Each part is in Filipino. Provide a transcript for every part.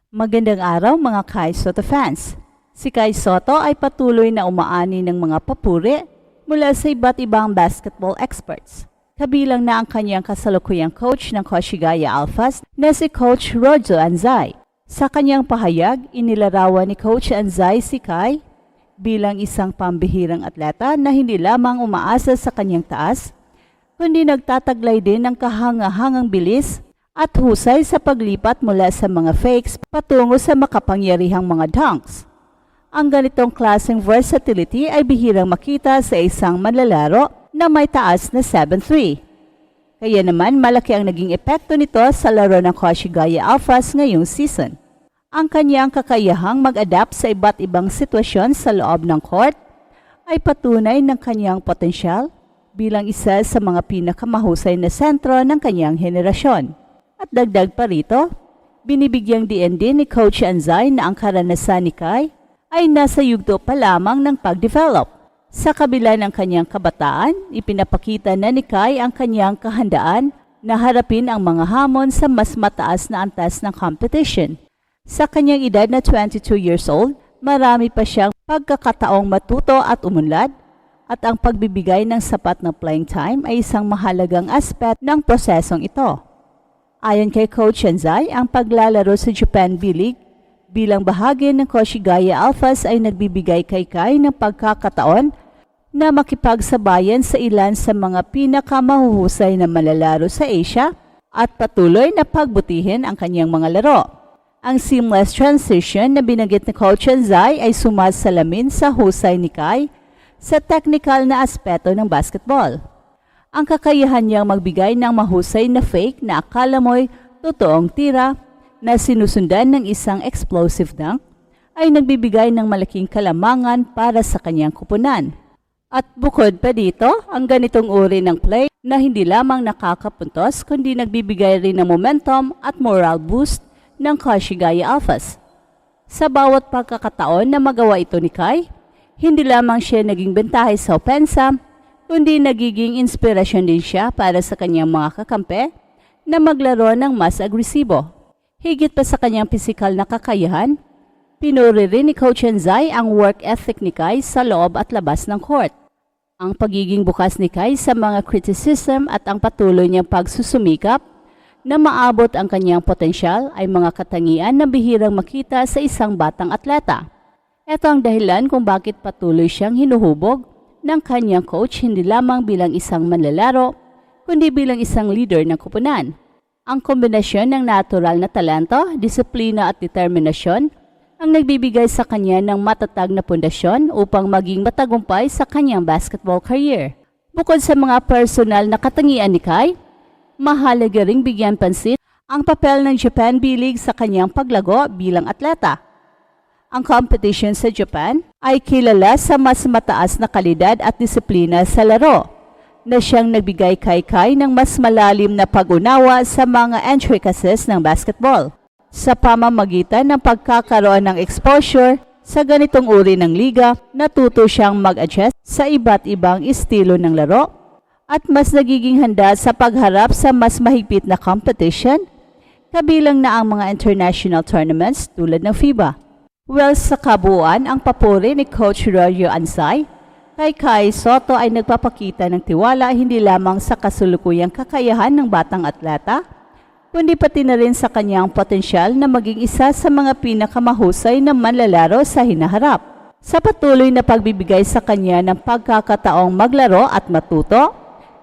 Magandang araw mga Kai Soto fans. Si Kai Soto ay patuloy na umaani ng mga papuri mula sa iba't ibang basketball experts. Kabilang na ang kanyang kasalukuyang coach ng Koshigaya Alphas na si Coach Rojo Anzai. Sa kanyang pahayag, inilarawan ni Coach Anzai si Kai bilang isang pambihirang atleta na hindi lamang umaasa sa kanyang taas, kundi nagtataglay din ng kahangahangang bilis at husay sa paglipat mula sa mga fakes patungo sa makapangyarihang mga dunks. Ang ganitong klaseng versatility ay bihirang makita sa isang manlalaro na may taas na 7'3". Kaya naman malaki ang naging epekto nito sa laro ng Koshigaya Alphas ngayong season. Ang kanyang kakayahang mag-adapt sa iba't ibang sitwasyon sa loob ng court ay patunay ng kanyang potensyal bilang isa sa mga pinakamahusay na sentro ng kanyang henerasyon. At dagdag pa rito, binibigyang diin din ni Coach Anzai na ang karanasan ni Kai ay nasa yugto pa lamang ng pag-develop. Sa kabila ng kanyang kabataan, ipinapakita na ni Kai ang kanyang kahandaan na harapin ang mga hamon sa mas mataas na antas ng competition. Sa kanyang edad na 22 years old, marami pa siyang pagkakataong matuto at umunlad, at ang pagbibigay ng sapat na playing time ay isang mahalagang aspect ng prosesong ito. Ayon kay Coach Anzai, ang paglalaro sa Japan B-League bilang bahagi ng Koshigaya Alphas ay nagbibigay kay Kai ng pagkakataon na makipagsabayan sa ilan sa mga pinakamahuhusay na malalaro sa Asia at patuloy na pagbutihin ang kanyang mga laro. Ang seamless transition na binanggit ni Coach Anzai ay sumasalamin sa husay ni Kai sa technical na aspeto ng basketball. Ang kakayahan niyang magbigay ng mahusay na fake na akala mo'y totoong tira na sinusundan ng isang explosive dunk ay nagbibigay ng malaking kalamangan para sa kanyang kupunan. At bukod pa dito, ang ganitong uri ng play na hindi lamang nakakapuntos kundi nagbibigay rin ng momentum at moral boost ng Koshigaya Alphas. Sa bawat pagkakataon na magawa ito ni Kai, hindi lamang siya naging bentahe sa opensa, kundi nagiging inspirasyon din siya para sa kanyang mga kakampi na maglaro ng mas agresibo. Higit pa sa kanyang pisikal na kakayahan, pinuri rin ni Coach Anzai ang work ethic ni Kai sa loob at labas ng court. Ang pagiging bukas ni Kai sa mga criticism at ang patuloy niyang pagsusumikap na maabot ang kanyang potensyal ay mga katangian na bihirang makita sa isang batang atleta. Ito ang dahilan kung bakit patuloy siyang hinuhubog ng kanyang coach hindi lamang bilang isang manlalaro, kundi bilang isang leader ng kupunan. Ang kombinasyon ng natural na talento, disiplina at determinasyon ang nagbibigay sa kanya ng matatag na pundasyon upang maging matagumpay sa kanyang basketball career. Bukod sa mga personal na katangian ni Kai, mahalaga ring bigyan pansin ang papel ng Japan B-League sa kanyang paglago bilang atleta. Ang competition sa Japan ay kilala sa mas mataas na kalidad at disiplina sa laro, na siyang nagbigay kay Kai ng mas malalim na pag-unawa sa mga intricacies ng basketball. Sa pamamagitan ng pagkakaroon ng exposure sa ganitong uri ng liga, natuto siyang mag-adjust sa iba't ibang estilo ng laro at mas nagiging handa sa pagharap sa mas mahigpit na competition, kabilang na ang mga international tournaments tulad ng FIBA. Well, sa kabuuan, ang papuri ni Coach Rojo Anzai kay Kai Soto ay nagpapakita ng tiwala hindi lamang sa kasulukuyang kakayahan ng batang atleta, kundi pati na rin sa kanyang potensyal na maging isa sa mga pinakamahusay na manlalaro sa hinaharap. Sa patuloy na pagbibigay sa kanya ng pagkakataong maglaro at matuto,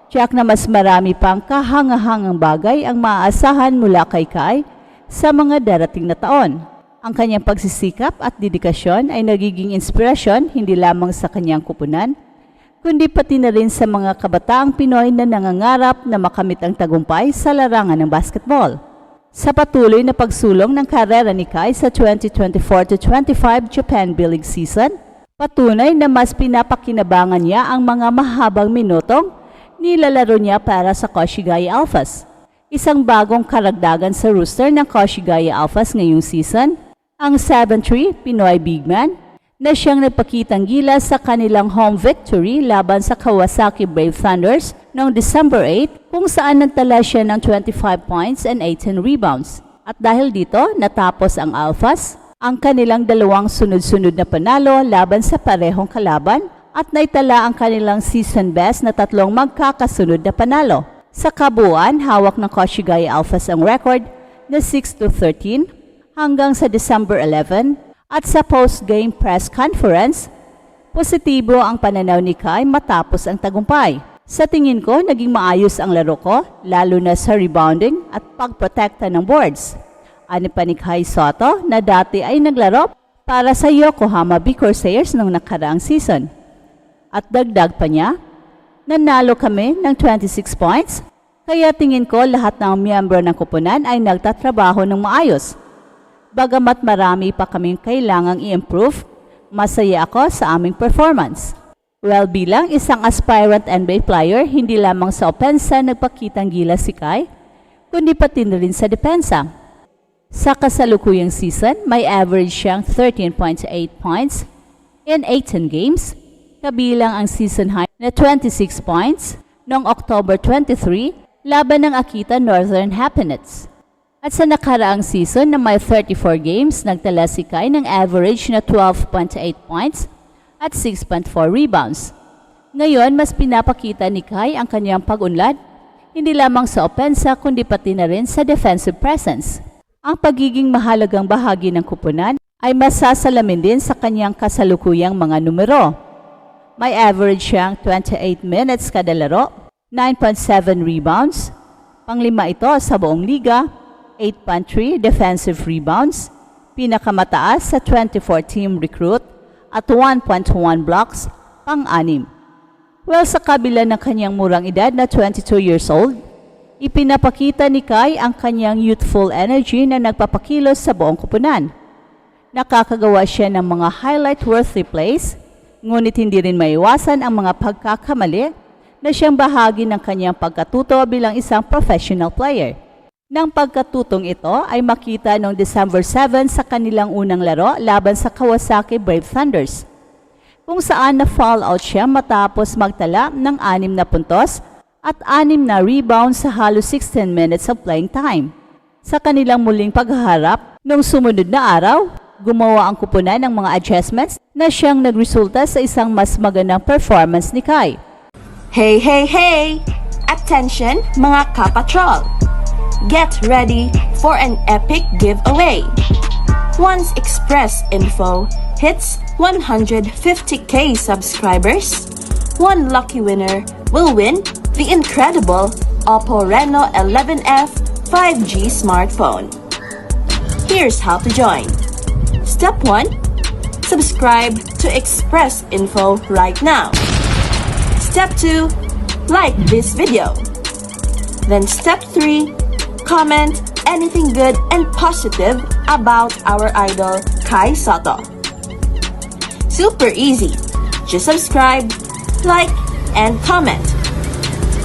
tiyak na mas marami pang kahangahangang bagay ang maaasahan mula kay Kai sa mga darating na taon. Ang kanyang pagsisikap at dedikasyon ay nagiging inspirasyon hindi lamang sa kanyang kupunan, kundi pati na rin sa mga kabataang Pinoy na nangangarap na makamit ang tagumpay sa larangan ng basketball. Sa patuloy na pagsulong ng karera ni Kai sa 2024-25 Japan B-League season, patunay na mas pinapakinabangan niya ang mga mahabang minutong nilalaro niya para sa Koshigaya Alphas. Isang bagong karagdagan sa roster ng Koshigaya Alphas ngayong season, ang 7'3" Pinoy big man na siyang nagpakitang gilas sa kanilang home victory laban sa Kawasaki Brave Thunders noong December 8 kung saan nagtala siya ng 25 points and 18 rebounds. At dahil dito, natapos ang Alphas, ang kanilang dalawang sunod-sunod na panalo laban sa parehong kalaban at naitala ang kanilang season best na 3 magkakasunod na panalo. Sa kabuuan, hawak ng Koshigaya Alphas ang record na 6-13 hanggang sa December 11 at sa post-game press conference, positibo ang pananaw ni Kai matapos ang tagumpay. Sa tingin ko, naging maayos ang laro ko, lalo na sa rebounding at pagprotekta ng boards. Ani pa ni Kai Sotto na dati ay naglaro para sa Yokohama B Corsairs noong nakaraang season. At dagdag pa niya, nanalo kami ng 26 points, kaya tingin ko lahat ng miyembro ng kupunan ay nagtatrabaho ng maayos. Bagamat marami pa kaming kailangang i-improve, masaya ako sa aming performance. Well, bilang isang aspirant NBA player, hindi lamang sa opensa nagpakitang gilas si Kai, kundi pati na rin sa depensa. Sa kasalukuyang season, may average siyang 13.8 points in 18 games, kabilang ang season high na 26 points noong October 23 laban ng Akita Northern Happinets. At sa nakaraang season na may 34 games, nagtala si Kai ng average na 12.8 points at 6.4 rebounds. Ngayon, mas pinapakita ni Kai ang kanyang pag-unlad, hindi lamang sa opensa kundi pati na rin sa defensive presence. Ang pagiging mahalagang bahagi ng kupunan ay masasalamin din sa kanyang kasalukuyang mga numero. May average siyang 28 minutes kada laro, 9.7 rebounds, panglima ito sa buong liga, 8.3 defensive rebounds, pinakamataas sa 24-team recruit, at 1.1 blocks, pang-anim. Well, sa kabila ng kanyang murang edad na 22 years old, ipinapakita ni Kai ang kanyang youthful energy na nagpapakilos sa buong kupunan. Nakakagawa siya ng mga highlight-worthy plays, ngunit hindi rin maiwasan ang mga pagkakamali na siyang bahagi ng kanyang pagkatuto bilang isang professional player. Nang pagkatutong ito ay makita noong December 7 sa kanilang unang laro laban sa Kawasaki Brave Thunders, kung saan na-foul out siya matapos magtala ng 6 na puntos at 6 na rebounds sa halos 16 minutes of playing time. Sa kanilang muling paghaharap, noong sumunod na araw, gumawa ang kupunan ng mga adjustments na siyang nagresulta sa isang mas magandang performance ni Kai. Hey, hey, hey! Attention mga kapatrol! Get ready for an epic giveaway. Once Express Info hits 150k subscribers, one lucky winner will win the incredible Oppo Reno 11F 5G smartphone. Here's how to join. Step 1. Subscribe to Express Info right now. Step 2. Like this video. Then step 3. Comment anything good and positive about our idol Kai Sotto. Super easy. Just subscribe, like, and comment.